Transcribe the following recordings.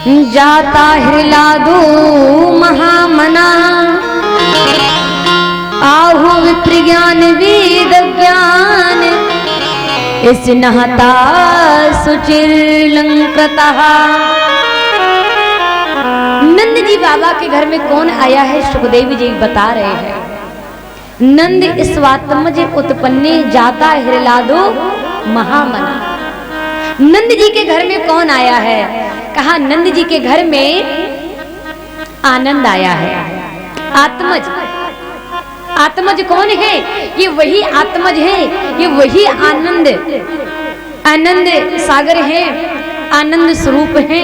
जाता हृलादो महामना, आहु विप्रज्ञान वेद ज्ञान, इस नहता सुचिरलंकृतः। नंद जी बाबा के घर में कौन आया है, सुखदेव जी बता रहे हैं। नंद स्वात्मज उत्पन्ने जाता हृलादो महामना। नंद जी के घर में कौन आया है? कहा नंद जी के घर में आनंद आया है। आत्मज, आत्मज कौन है? ये वही आत्मज है, ये वही आनंद, आनंद सागर है, आनंद स्वरूप है,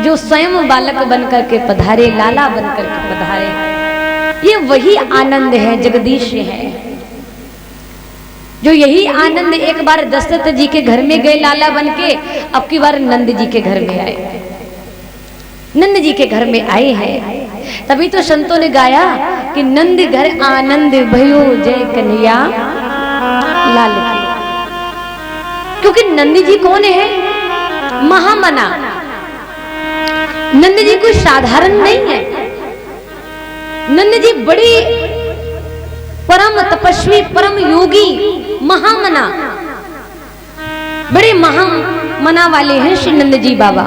जो स्वयं बालक बनकर के पधारे, लाला बनकर के पधारे। ये वही आनंद है, जगदीश है। जो यही आनंद एक बार दशरथ जी के घर में गए लाला बनके, अब की बार नंद जी के घर में आए। नंद जी के घर में आए हैं, तभी तो संतों ने गाया कि नंद घर आनंद भयो जय कन्हैया लाल की। क्योंकि नंद जी कौन है? महामना। नंद जी कोई साधारण नहीं है। नंद जी बड़ी परम तपस्वी, परम योगी, महामना, बड़े महामना वाले हैं श्री नंद जी बाबा,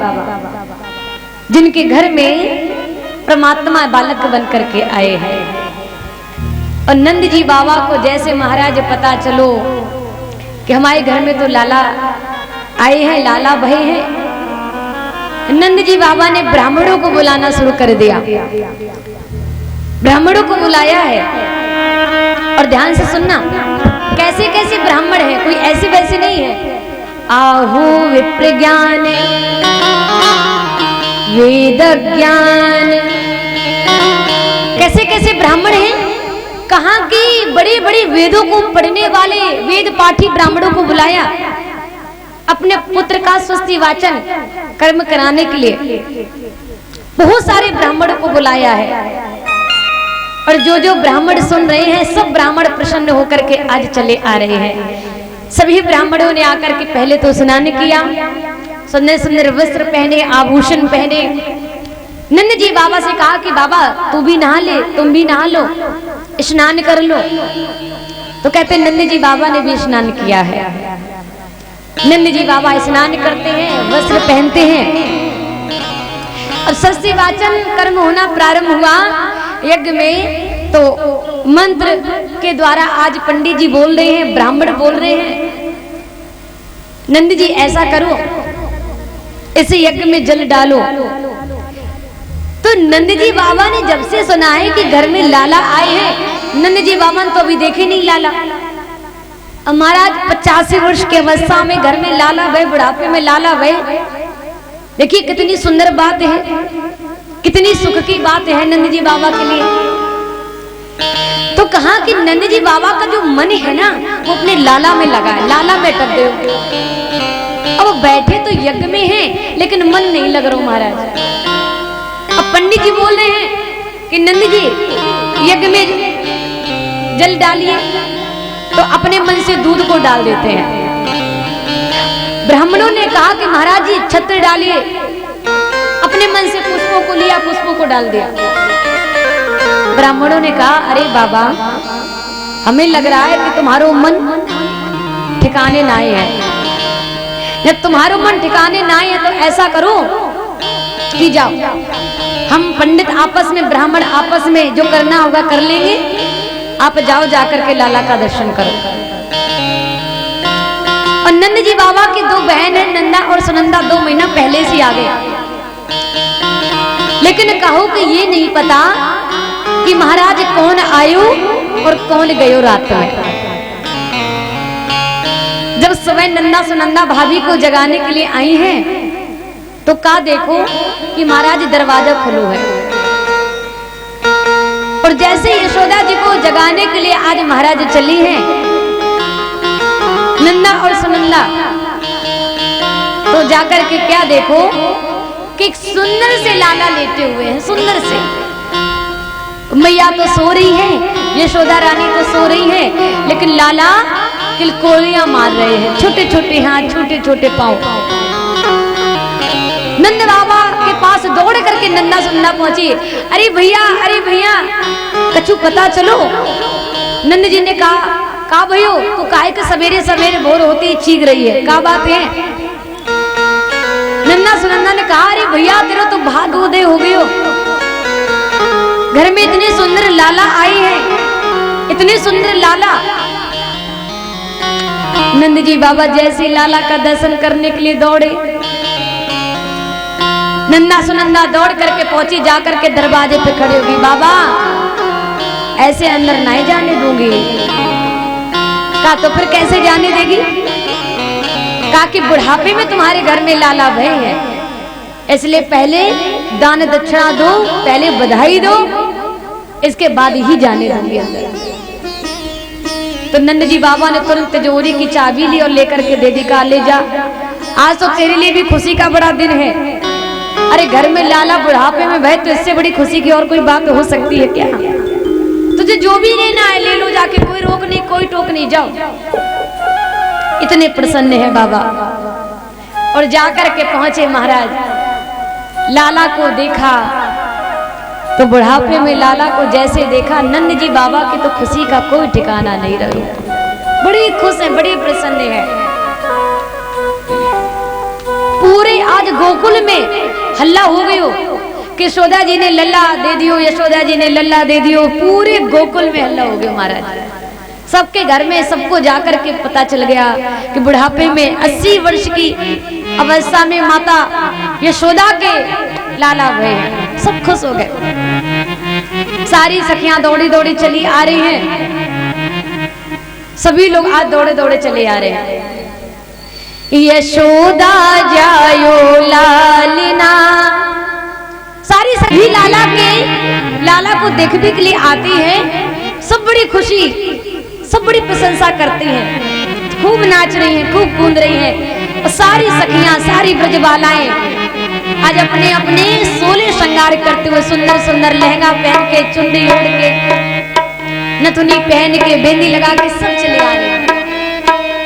जिनके घर में परमात्मा बालक बन करके आए हैं। और नंद जी बाबा को जैसे महाराज पता चलो कि हमारे घर में तो लाला आए हैं, लाला भय हैं, नंद जी बाबा ने ब्राह्मणों को बुलाना शुरू कर दिया। ब्राह्मणों को बुलाया है, और ध्यान से सुनना, कैसे कैसे ब्राह्मण है, कोई ऐसे वैसे नहीं है। आहु विप्रज्ञान वेद ज्ञान, कैसे कैसे ब्राह्मण हैं? कहाँ की बड़े बड़े वेदों को पढ़ने वाले वेद पाठी ब्राह्मणों को बुलाया अपने पुत्र का स्वस्ति वाचन कर्म कराने के लिए। बहुत सारे ब्राह्मणों को बुलाया है, और जो जो ब्राह्मण सुन रहे हैं, सब ब्राह्मण प्रसन्न होकर के आज चले आ रहे हैं। सभी ब्राह्मणों ने आकर के पहले तो स्नान किया, सुंदर सुंदर वस्त्र पहने, आभूषण पहने। नंद जी बाबा से कहा कि बाबा तू भी नहा ले, तुम भी नहा लो, स्नान कर लो। तो कहते नंद जी बाबा ने भी स्नान किया है। नंद जी बाबा स्नान करते हैं, वस्त्र पहनते हैं। अब षष्ठी वाचन कर्म होना प्रारंभ हुआ यज्ञ में। तो मंत्र के द्वारा आज पंडित जी बोल रहे हैं, ब्राह्मण बोल रहे हैं, नंद जी ऐसा करो, इसे यज्ञ में जल डालो। तो नंद जी बाबा ने जब से सुना है कि घर में लाला आए हैं, नंद जी बाबा ने तो अभी देखे नहीं लाला। महाराज 85 वर्ष की अवस्था में घर में लाला भय, बुढ़ापे में लाला भय, देखिए कितनी सुंदर बात है, कितनी सुख की बात है नंद जी बाबा के लिए। तो कहा कि नंद जी बाबा का जो मन है ना, वो अपने लाला में लगा है, लाला में टक गए। अब बैठे तो यज्ञ में हैं, लेकिन मन नहीं लग रहा महाराज। अब पंडित जी बोल रहे हैं कि नंद जी यज्ञ में जल डालिए, तो अपने मन से दूध को डाल देते हैं। ब्राह्मणों ने कहा कि महाराज जी छत्र डालिए, अपने मन से पुष्पों को लिया, पुष्पों को डाल दिया। ब्राह्मणों ने कहा अरे बाबा, हमें लग रहा है कि तुम्हारो मन ठिकाने ना है। जब तुम्हारो मन ठिकाने ना है तो ऐसा करो कि जाओ, हम पंडित आपस में, ब्राह्मण आपस में जो करना होगा कर लेंगे, आप जाओ, जाकर के लाला का दर्शन करो। और नंद जी बाबा की दो बहन है, नंदा और सुनंदा, 2 महीना पहले से आ गए। लेकिन कहो कि ये नहीं पता कि महाराज कौन आयो और कौन गयो रात में। जब सुबह नंदा सुनंदा भाभी को जगाने के लिए आई हैं, तो का देखो कि महाराज दरवाजा खुलो है। और जैसे यशोदा जी को जगाने के लिए आज महाराज चली हैं, नंदा और सुनंदा, तो जाकर के क्या देखो कि सुंदर से लाला लेटे हुए हैं, सुंदर से। मैया तो सो रही है, यशोदा रानी तो सो रही है, लेकिन लाला किलकोरियां मार रहे हैं, छोटे छोटे हाथ, छोटे छोटे पांव। नंद बाबा के पास यशोदा पहुंची, अरे भैया कछु पता चलो। नंद जी ने कहा भयो तू काहे के सवेरे सवेरे भोर होती ही चीख रही है, क्या बात है? नन्ना सुनंदा ने कहा, अरे भैया तेरा तो भाग उदय हो गयो, घर में इतनी सुंदर लाला आई है, इतनी सुंदर लाला। नंद जी बाबा जैसे लाला का दर्शन करने के लिए दौड़े, नन्ना सुनंदा दौड़ करके पहुंची, जाकर के दरवाजे पे खड़ी होगी, बाबा ऐसे अंदर नहीं जाने दूंगी। कहा तो फिर कैसे जाने देगी? कहा कि बुढ़ापे में तुम्हारे घर में लाला भय है, इसलिए पहले दान दक्षिणा दो, पहले बधाई दो, इसके बाद ही जाने दूंगी अंदर। तो नंद जी बाबा ने तुरंत तिजोरी की चाबी ली और लेकर के दे दी, कहा ले जा, आज तो तेरे लिए भी खुशी का बड़ा दिन है। अरे घर में लाला बुढ़ापे में भय, तो इससे बड़ी खुशी की और कोई बात हो सकती है क्या? तुझे जो भी लेना है ले लो जाके, कोई रोक नहीं कोई टोक नहीं, जाओ। इतने प्रसन्न है बाबा। और जाकर के पहुंचे महाराज, लाला को देखा तो बुढ़ापे में लाला को जैसे देखा, नंद जी बाबा की तो खुशी का कोई ठिकाना नहीं रहा, बड़ी खुश है, बड़ी प्रसन्न है। पूरे आज गोकुल में हल्ला हो गयो कि यशोदा जी ने लल्ला दे दियो, यशोदा जी ने लल्ला दे दियो, पूरे गोकुल में हल्ला हो गया महाराज। सबके घर में सबको जाकर के पता चल गया कि बुढ़ापे में 80 वर्ष की अवस्था में माता यशोदा के लाला भय हैं। सब खुश हो गए, सारी सखियां दौड़ी दौड़ी चली आ रही हैं, सभी लोग आज दौड़े दौड़े चले आ रहे हैं। यशोदा जायो लालिना, सारी सभी लाला को देखने के लिए आती हैं, सब बड़ी खुशी, सब बड़ी प्रशंसा करती हैं, खूब नाच रही हैं, खूब कूद रही हैं। और सारी सखियां, सारी ब्रजबालाएं आज अपने अपने 16 श्रृंगार करते हुए, सुंदर सुंदर लहंगा पहन के, चुन्नी ओढ़ के, नथुनी पहन के, बेंदी लगा के सब चले आ रहे हैं।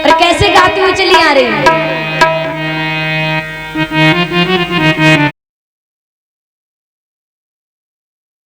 और कैसे गाते हुए चली आ रही है?